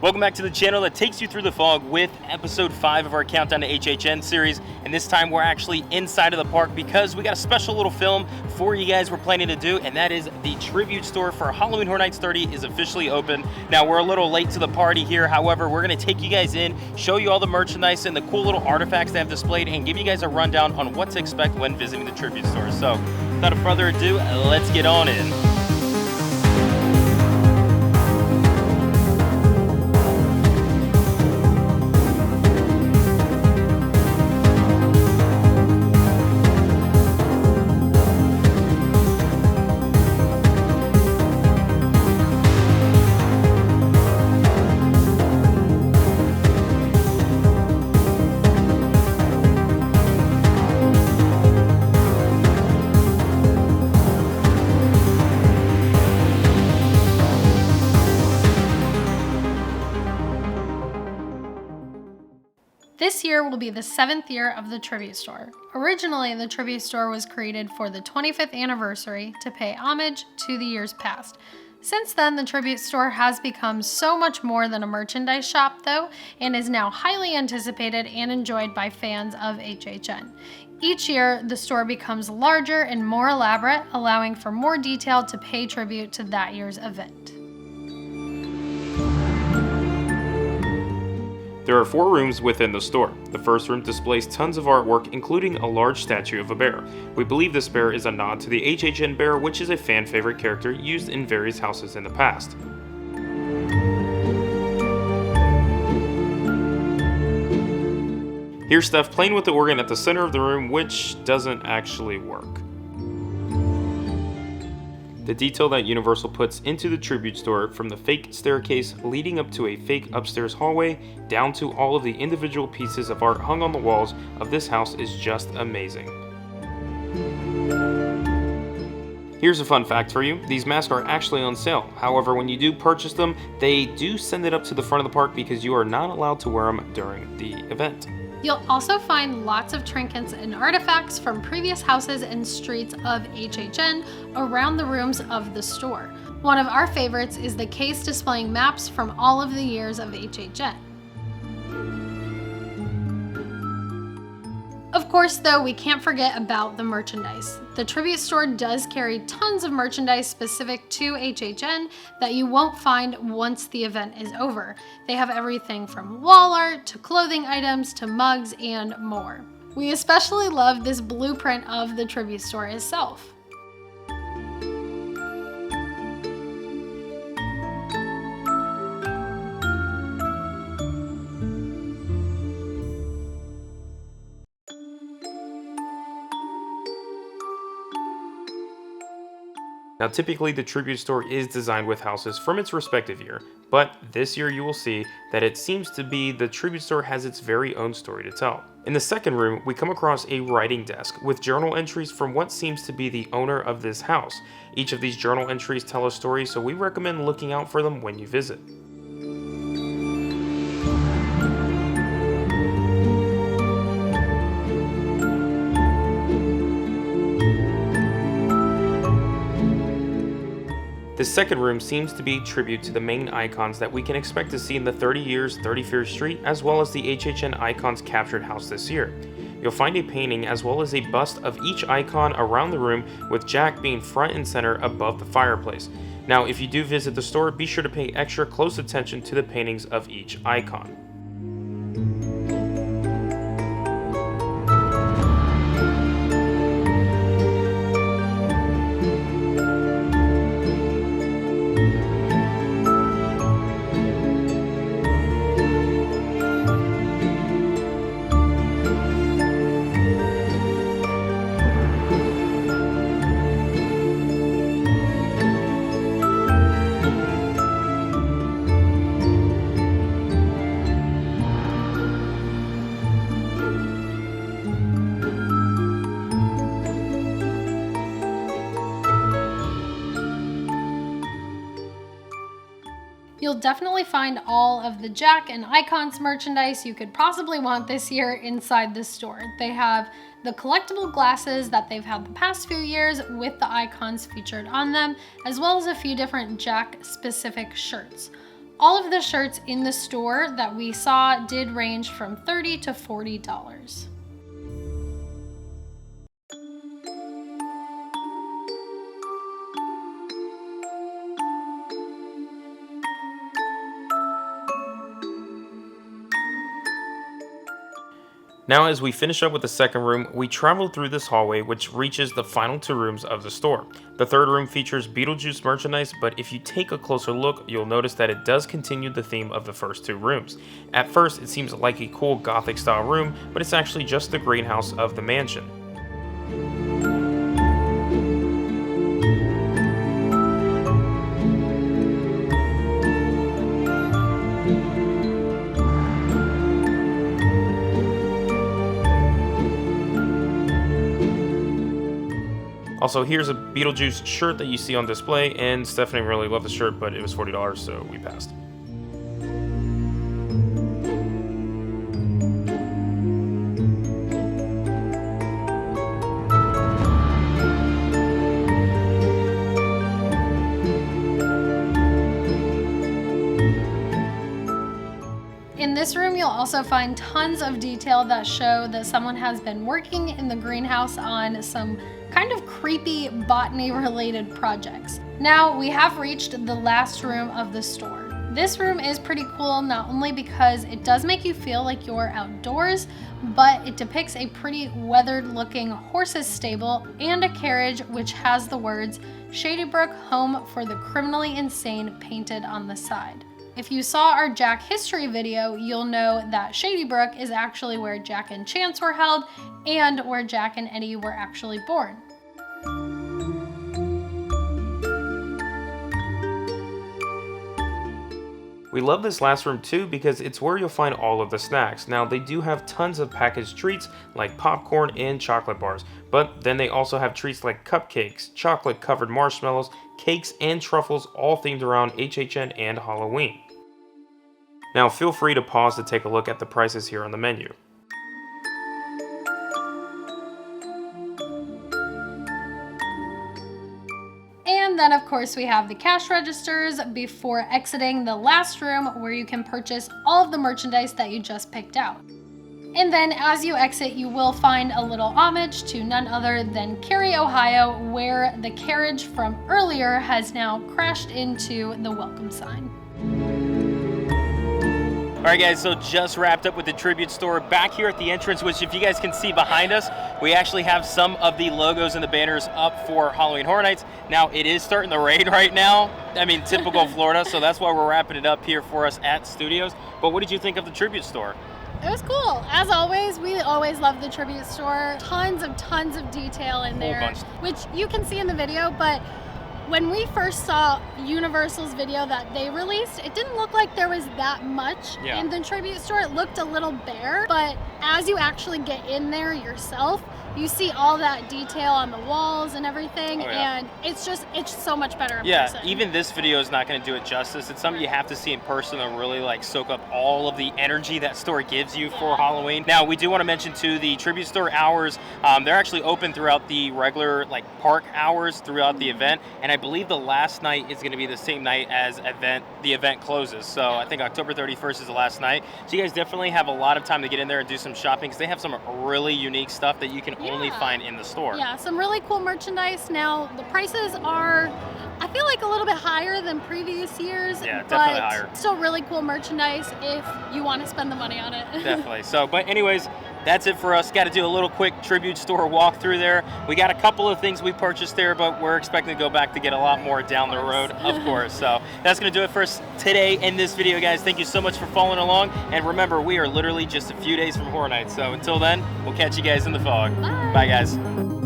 Welcome back to the channel that takes you through the fog with episode 5 of our Countdown to HHN series. And this time we're actually inside of the park because we got a special little film for you guys we're planning to do, and that is the tribute store for Halloween Horror Nights 30 is officially open. Now we're a little late to the party here, however, we're going to take you guys in, show you all the merchandise and the cool little artifacts they have displayed, and give you guys a rundown on what to expect when visiting the tribute store. So without further ado, let's get on in. This year will be the 7th year of the tribute store. Originally, the tribute store was created for the 25th anniversary to pay homage to the years past. Since then, the tribute store has become so much more than a merchandise shop, though, and is now highly anticipated and enjoyed by fans of HHN. Each year, the store becomes larger and more elaborate, allowing for more detail to pay tribute to that year's event. There are 4 rooms within the store. The first room displays tons of artwork, including a large statue of a bear. We believe this bear is a nod to the HHN bear, which is a fan favorite character used in various houses in the past. Here's Steph playing with the organ at the center of the room, which doesn't actually work. The detail that Universal puts into the tribute store, from the fake staircase leading up to a fake upstairs hallway, down to all of the individual pieces of art hung on the walls of this house, is just amazing. Here's a fun fact for you. These masks are actually on sale. However, when you do purchase them, they do send it up to the front of the park because you are not allowed to wear them during the event. You'll also find lots of trinkets and artifacts from previous houses and streets of HHN around the rooms of the store. One of our favorites is the case displaying maps from all of the years of HHN. Of course, though, we can't forget about the merchandise. The tribute store does carry tons of merchandise specific to HHN that you won't find once the event is over. They have everything from wall art to clothing items to mugs and more. We especially love this blueprint of the tribute store itself. Now typically the tribute store is designed with houses from its respective year, but this year you will see that it seems to be the tribute store has its very own story to tell. In the second room, we come across a writing desk with journal entries from what seems to be the owner of this house. Each of these journal entries tell a story, so we recommend looking out for them when you visit. The second room seems to be tribute to the main icons that we can expect to see in the 30 Years, 31st Street, as well as the HHN Icons Captured house this year. You'll find a painting as well as a bust of each icon around the room, with Jack being front and center above the fireplace. Now, if you do visit the store, be sure to pay extra close attention to the paintings of each icon. You'll definitely find all of the Jack and Icons merchandise you could possibly want this year inside the store. They have the collectible glasses that they've had the past few years with the icons featured on them, as well as a few different Jack specific shirts. All of the shirts in the store that we saw did range from $30 to $40. Now, as we finish up with the second room, we travel through this hallway, which reaches the final two rooms of the store. The third room features Beetlejuice merchandise, but if you take a closer look, you'll notice that it does continue the theme of the first two rooms. At first, it seems like a cool gothic style room, but it's actually just the greenhouse of the mansion. Also, here's a Beetlejuice shirt that you see on display, and Stephanie really loved the shirt, but it was $40, so we passed. In this room, you'll also find tons of detail that show that someone has been working in the greenhouse on some kind of creepy botany-related projects. Now, we have reached the last room of the store. This room is pretty cool, not only because it does make you feel like you're outdoors, but it depicts a pretty weathered-looking horse's stable and a carriage which has the words "Shady Brook, home for the criminally insane" painted on the side. If you saw our Jack history video, you'll know that Shady Brook is actually where Jack and Chance were held and where Jack and Eddie were actually born. We love this last room too because it's where you'll find all of the snacks. Now, they do have tons of packaged treats like popcorn and chocolate bars, but then they also have treats like cupcakes, chocolate covered marshmallows, cakes, and truffles, all themed around HHN and Halloween. Now, feel free to pause to take a look at the prices here on the menu. And then of course we have the cash registers before exiting the last room, where you can purchase all of the merchandise that you just picked out. And then as you exit, you will find a little homage to none other than Cary, Ohio, where the carriage from earlier has now crashed into the welcome sign. All right, guys, so just wrapped up with the tribute store back here at the entrance, which if you guys can see behind us, we actually have some of the logos and the banners up for Halloween Horror Nights. Now, it is starting to rain right now. I mean, typical Florida, so that's why we're wrapping it up here for us at Studios. But what did you think of the tribute store? It was cool. As always, we always love the tribute store. Tons of detail in there, which you can see in the video, but when we first saw Universal's video that they released, it didn't look like there was that much in the tribute store. It looked a little bare, but as you actually get in there yourself, you see all that detail on the walls and everything, and it's so much better in person. Even this video is not going to do it justice. It's something you have to see in person to really like soak up all of the energy that store gives you for Halloween. Now, we do want to mention too, the tribute store hours, they're actually open throughout the regular like park hours throughout the event, and I believe the last night is going to be the same night as the event closes. So I think October 31st is the last night. So you guys definitely have a lot of time to get in there and do some shopping, because they have some really unique stuff that you can only find in the store. Yeah, some really cool merchandise. Now, the prices are, I feel like, a little bit higher than previous years. Yeah, definitely higher. Still really cool merchandise if you want to spend the money on it. Definitely. So, but anyways, that's it for us. Got to do a little quick tribute store walk through there. We got a couple of things we purchased there, but we're expecting to go back to get a lot more down the road, of course. So that's going to do it for us today in this video, guys. Thank you so much for following along. And remember, we are literally just a few days from Horror Nights. So until then, we'll catch you guys in the fog. Bye. Bye, guys.